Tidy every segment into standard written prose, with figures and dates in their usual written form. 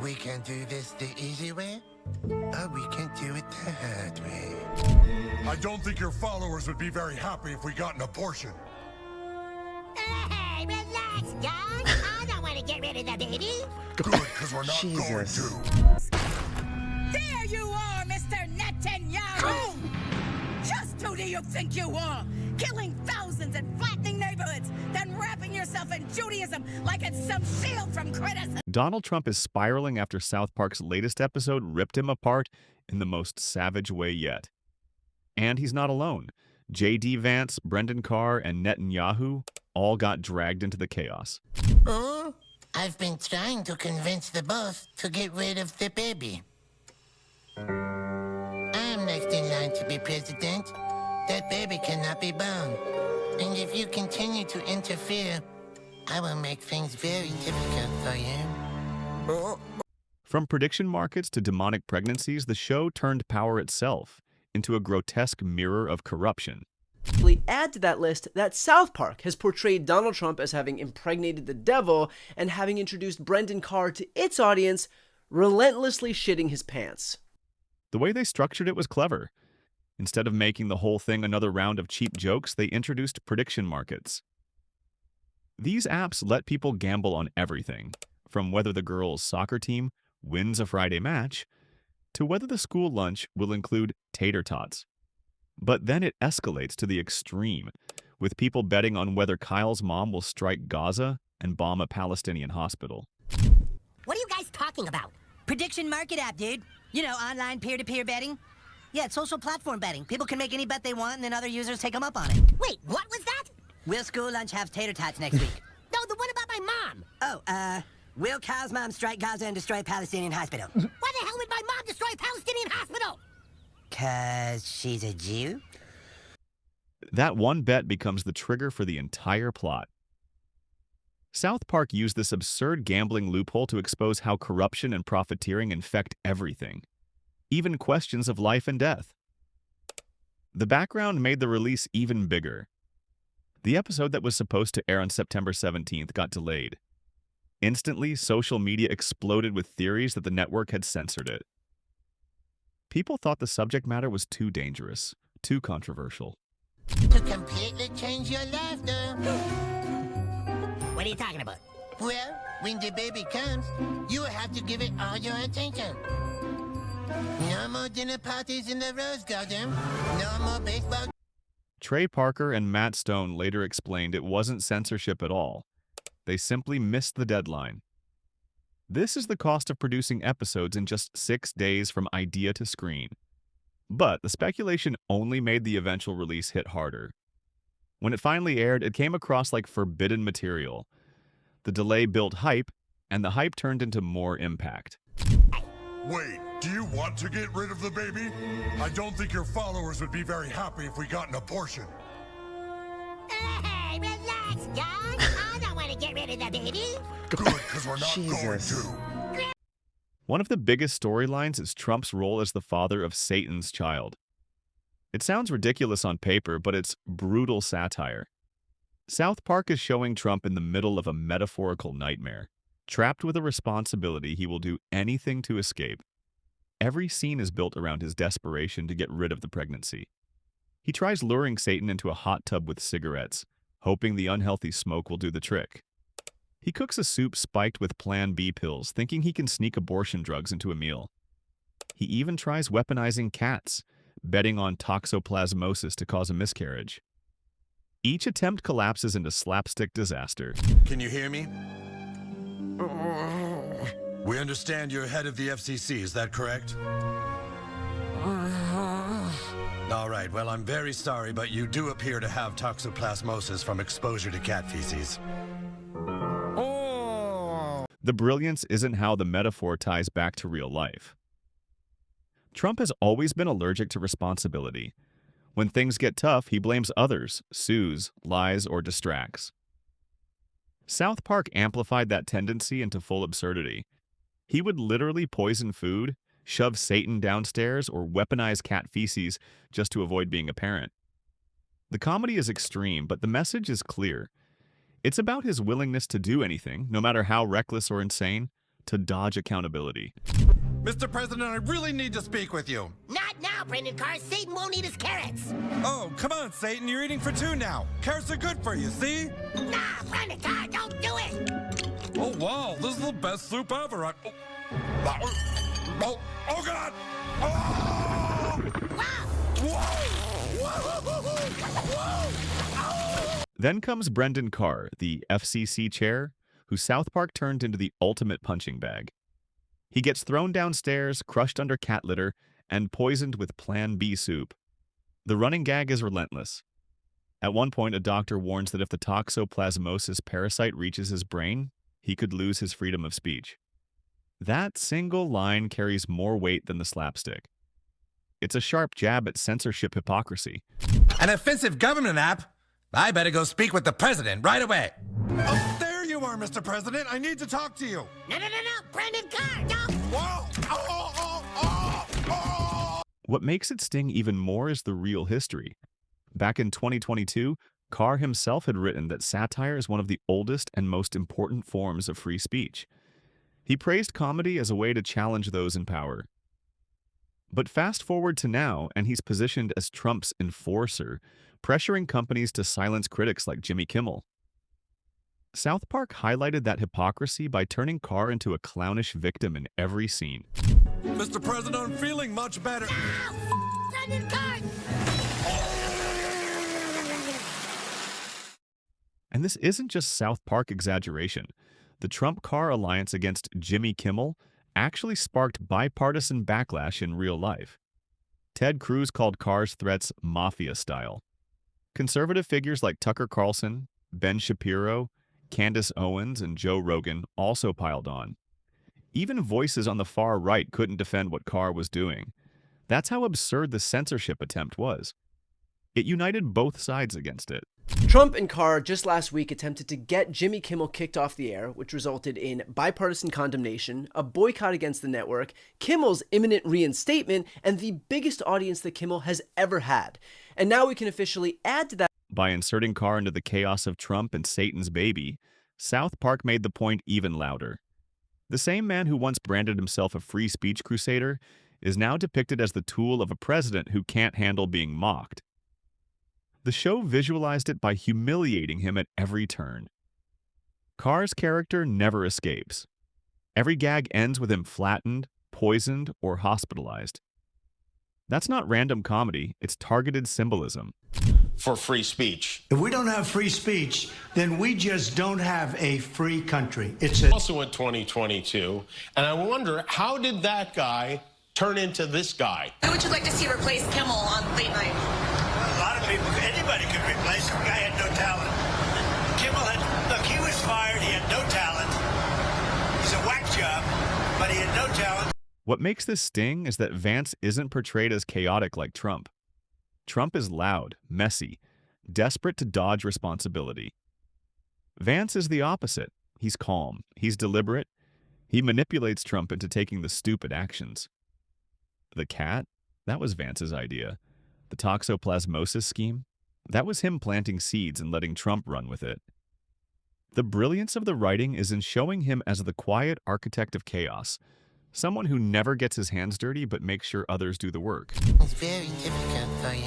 We can do this the easy way, or we can do it the hard way. I don't think your followers would be very happy if we got an abortion. Hey, relax, guys. I don't want to get rid of the baby. Good, because we're not going Jesus. to. There you are, Mr. Netanyahu! Just who do you think you are? Killing thousands and flattening neighborhoods, then wrapping yourself in Judaism like it's some shield from criticism. Donald Trump is spiraling after South Park's latest episode ripped him apart in the most savage way yet. And he's not alone. J.D. Vance, Brendan Carr, and Netanyahu all got dragged into the chaos. Oh, I've been trying to convince the boss to get rid of the baby. I'm next in line to be president. That baby cannot be born. And if you continue to interfere, I will make things very difficult for you. From prediction markets to demonic pregnancies, the show turned power itself into a grotesque mirror of corruption. Add to that list that South Park has portrayed Donald Trump as having impregnated the devil and having introduced Brendan Carr to its audience, relentlessly shitting his pants. The way they structured it was clever. Instead of making the whole thing another round of cheap jokes, they introduced prediction markets. These apps let people gamble on everything, from whether the girls' soccer team wins a Friday match to whether the school lunch will include tater tots. But then it escalates to the extreme, with people betting on whether Kyle's mom will strike Gaza and bomb a Palestinian hospital. What are you guys talking about? Prediction market app, dude. You know, online peer-to-peer betting. Yeah, it's social platform betting. People can make any bet they want, and then other users take them up on it. Wait, what was that? Will school lunch have tater tots next week? No, the one about my mom. Oh, will Kyle's mom strike Gaza and destroy Palestinian hospital? Why the hell would my mom destroy a Palestinian hospital? 'Cause she's a Jew? That one bet becomes the trigger for the entire plot. South Park used this absurd gambling loophole to expose how corruption and profiteering infect everything, even questions of life and death. The background made the release even bigger. The episode that was supposed to air on September 17th got delayed. Instantly, social media exploded with theories that the network had censored it. People thought the subject matter was too dangerous, too controversial. To completely change your life, though. What are you talking about? Well, when the baby comes, you will have to give it all your attention. No more dinner parties in the Rose Garden. No more baseball. Trey Parker and Matt Stone later explained it wasn't censorship at all. They simply missed the deadline. This is the cost of producing episodes in just 6 days from idea to screen. But the speculation only made the eventual release hit harder. When it finally aired, it came across like forbidden material. The delay built hype, and the hype turned into more impact. Wait, do you want to get rid of the baby? I don't think your followers would be very happy if we got an abortion. Hey, relax, guys. I don't want to get rid of the baby. Good, because we're not going Jesus. to. One of the biggest storylines is Trump's role as the father of Satan's child. It sounds ridiculous on paper, but it's brutal satire. South Park is showing Trump in the middle of a metaphorical nightmare. Trapped with a responsibility, he will do anything to escape. Every scene is built around his desperation to get rid of the pregnancy. He tries luring Satan into a hot tub with cigarettes, hoping the unhealthy smoke will do the trick. He cooks a soup spiked with Plan B pills, thinking he can sneak abortion drugs into a meal. He even tries weaponizing cats, betting on toxoplasmosis to cause a miscarriage. Each attempt collapses into slapstick disaster. Can you hear me? We understand you're head of the FCC, is that correct? All right, well, I'm very sorry, but you do appear to have toxoplasmosis from exposure to cat feces. The brilliance isn't how the metaphor ties back to real life. Trump has always been allergic to responsibility. When things get tough, he blames others, sues, lies, or distracts. South Park amplified that tendency into full absurdity. He would literally poison food, shove Satan downstairs, or weaponize cat feces just to avoid being a parent. The comedy is extreme, but the message is clear. It's about his willingness to do anything, no matter how reckless or insane, to dodge accountability. Mr. President, I really need to speak with you. Not now, Brendan Carr. Satan won't eat his carrots. Oh, come on, Satan. You're eating for two now. Carrots are good for you, see? Nah, Brendan Carr, don't do it. Oh, wow. This is the best soup ever. Oh, God. Oh! Then comes Brendan Carr, the FCC chair, who South Park turned into the ultimate punching bag. He gets thrown downstairs, crushed under cat litter, and poisoned with Plan B soup. The running gag is relentless. At one point, a doctor warns that if the toxoplasmosis parasite reaches his brain, he could lose his freedom of speech. That single line carries more weight than the slapstick. It's a sharp jab at censorship hypocrisy. An offensive government app? I better go speak with the president right away. Oh, there you are, Mr. President. I need to talk to you. No, Brendan Carr, don't. Whoa! Oh! What makes it sting even more is the real history. Back in 2022, Carr himself had written that satire is one of the oldest and most important forms of free speech. He praised comedy as a way to challenge those in power. But fast forward to now, and he's positioned as Trump's enforcer, pressuring companies to silence critics like Jimmy Kimmel. South Park highlighted that hypocrisy by turning Carr into a clownish victim in every scene. Mr. President, I'm feeling much better. No! Brendan Carr! And this isn't just South Park exaggeration. The Trump-Carr alliance against Jimmy Kimmel actually sparked bipartisan backlash in real life. Ted Cruz called Carr's threats mafia-style. Conservative figures like Tucker Carlson, Ben Shapiro, Candace Owens, and Joe Rogan also piled on. Even voices on the far right couldn't defend what Carr was doing. That's how absurd the censorship attempt was. It united both sides against it. Trump and Carr just last week attempted to get Jimmy Kimmel kicked off the air, which resulted in bipartisan condemnation, a boycott against the network, Kimmel's imminent reinstatement, and the biggest audience that Kimmel has ever had. And now we can officially add to that. By inserting Carr into the chaos of Trump and Satan's baby, South Park made the point even louder. The same man who once branded himself a free speech crusader is now depicted as the tool of a president who can't handle being mocked. The show visualized it by humiliating him at every turn. Carr's character never escapes. Every gag ends with him flattened, poisoned, or hospitalized. That's not random comedy, it's targeted symbolism. For free speech. If we don't have free speech, then we just don't have a free country. It's Also in 2022, and I wonder, how did that guy turn into this guy? Who would you like to see replace Kimmel on late night? a lot of people, anybody could replace him. The guy had no talent. Kimmel look, he was fired, he had no talent. He's a whack job, but he had no talent. What makes this sting is that Vance isn't portrayed as chaotic like Trump. Trump is loud, messy, desperate to dodge responsibility. Vance is the opposite. He's calm, he's deliberate, he manipulates Trump into taking the stupid actions. The cat? That was Vance's idea. The toxoplasmosis scheme? That was him planting seeds and letting Trump run with it. The brilliance of the writing is in showing him as the quiet architect of chaos, someone who never gets his hands dirty but makes sure others do the work. It's very difficult for you.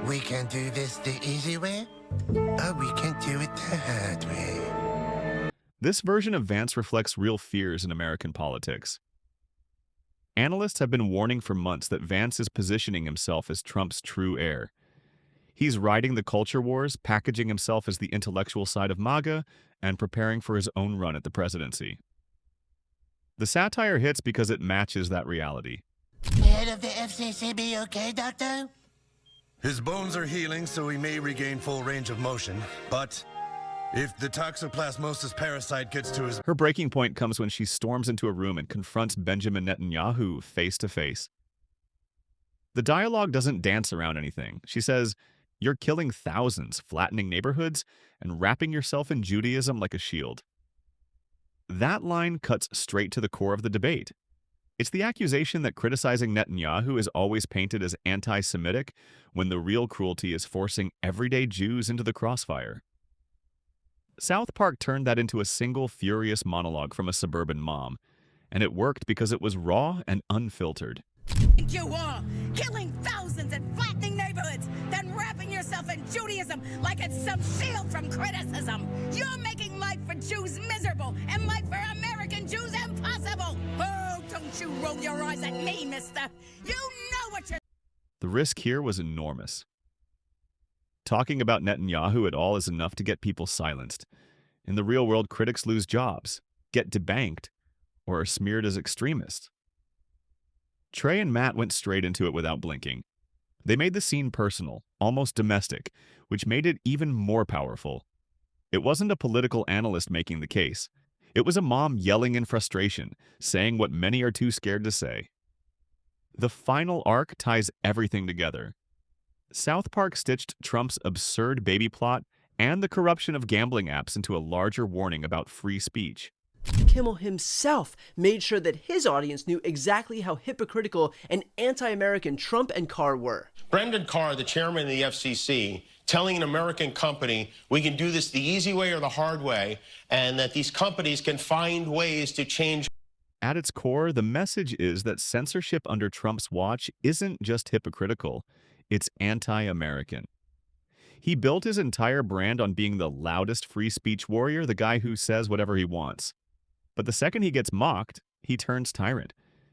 We can do this the easy way, or we can do it the hard way. This version of Vance reflects real fears in American politics. Analysts have been warning for months that Vance is positioning himself as Trump's true heir. He's riding the culture wars, packaging himself as the intellectual side of MAGA, and preparing for his own run at the presidency. The satire hits because it matches that reality. The head of the FCC be okay, Doctor? His bones are healing, so he may regain full range of motion. But if the toxoplasmosis parasite gets to his... Her breaking point comes when she storms into a room and confronts Benjamin Netanyahu face to face. The dialogue doesn't dance around anything. She says, "You're killing thousands, flattening neighborhoods, and wrapping yourself in Judaism like a shield." That line cuts straight to the core of the debate. It's the accusation that criticizing Netanyahu is always painted as anti-Semitic when the real cruelty is forcing everyday Jews into the crossfire. South Park turned that into a single furious monologue from a suburban mom, and it worked because it was raw and unfiltered. Think you are killing thousands and flattening neighborhoods, then wrapping yourself in Judaism like it's some shield from criticism. You're making life for Jews miserable and life for American Jews impossible. Oh, don't you roll your eyes at me, mister. You know what you're... The risk here was enormous. Talking about Netanyahu at all is enough to get people silenced. In the real world, critics lose jobs, get debanked, or are smeared as extremists. Trey and Matt went straight into it without blinking. They made the scene personal, almost domestic, which made it even more powerful. It wasn't a political analyst making the case. It was a mom yelling in frustration, saying what many are too scared to say. The final arc ties everything together. South Park stitched Trump's absurd baby plot and the corruption of gambling apps into a larger warning about free speech. Kimmel himself made sure that his audience knew exactly how hypocritical and anti-American Trump and Carr were. Brendan Carr, the chairman of the FCC, telling an American company, we can do this the easy way or the hard way, and that these companies can find ways to change. At its core, the message is that censorship under Trump's watch isn't just hypocritical, it's anti-American. He built his entire brand on being the loudest free speech warrior, the guy who says whatever he wants. But the second he gets mocked, he turns tyrant.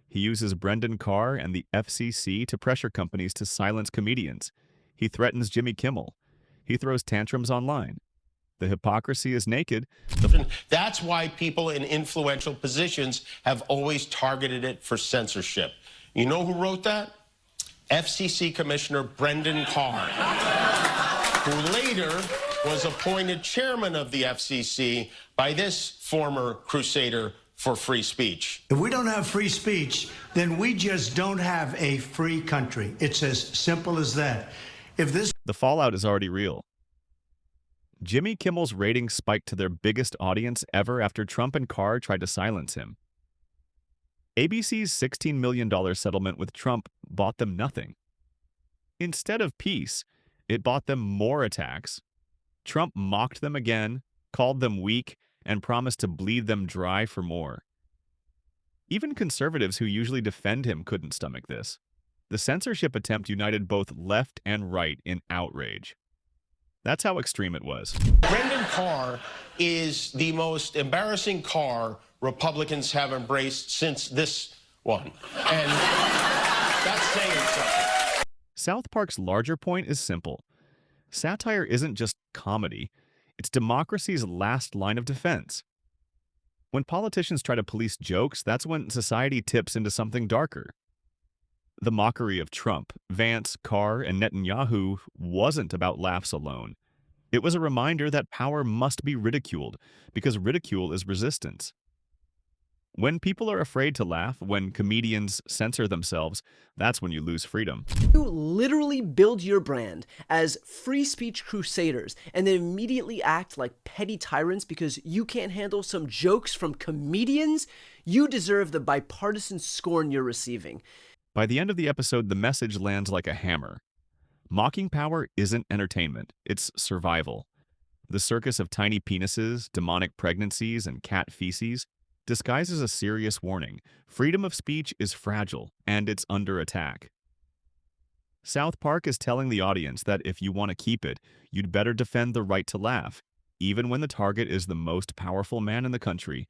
He uses Brendan Carr and the FCC to pressure companies to silence comedians. He threatens Jimmy Kimmel. He throws tantrums online. The hypocrisy is naked. That's why people in influential positions have always targeted it for censorship. You know who wrote that? FCC Commissioner Brendan Carr, who later was appointed chairman of the FCC by this former crusader for free speech. If we don't have free speech, then we just don't have a free country. It's as simple as that. The fallout is already real. Jimmy Kimmel's ratings spiked to their biggest audience ever after Trump and Carr tried to silence him. ABC's $16 million settlement with Trump bought them nothing. Instead of peace, it bought them more attacks. Trump mocked them again, called them weak, and promised to bleed them dry for more. Even conservatives who usually defend him couldn't stomach this. The censorship attempt united both left and right in outrage. That's how extreme it was. Brendan Carr is the most embarrassing Carr Republicans have embraced since this one. And that's saying something. South Park's larger point is simple. Satire isn't just comedy. It's democracy's last line of defense. When politicians try to police jokes, that's when society tips into something darker. The mockery of Trump, Vance, Carr, and Netanyahu wasn't about laughs alone. It was a reminder that power must be ridiculed, because ridicule is resistance. When people are afraid to laugh, when comedians censor themselves, that's when you lose freedom. You literally build your brand as free speech crusaders and then immediately act like petty tyrants because you can't handle some jokes from comedians? You deserve the bipartisan scorn you're receiving. By the end of the episode, the message lands like a hammer. Mocking power isn't entertainment, it's survival. The circus of tiny penises, demonic pregnancies, and cat feces disguises a serious warning. Freedom of speech is fragile, and it's under attack. South Park is telling the audience that if you want to keep it, you'd better defend the right to laugh, even when the target is the most powerful man in the country,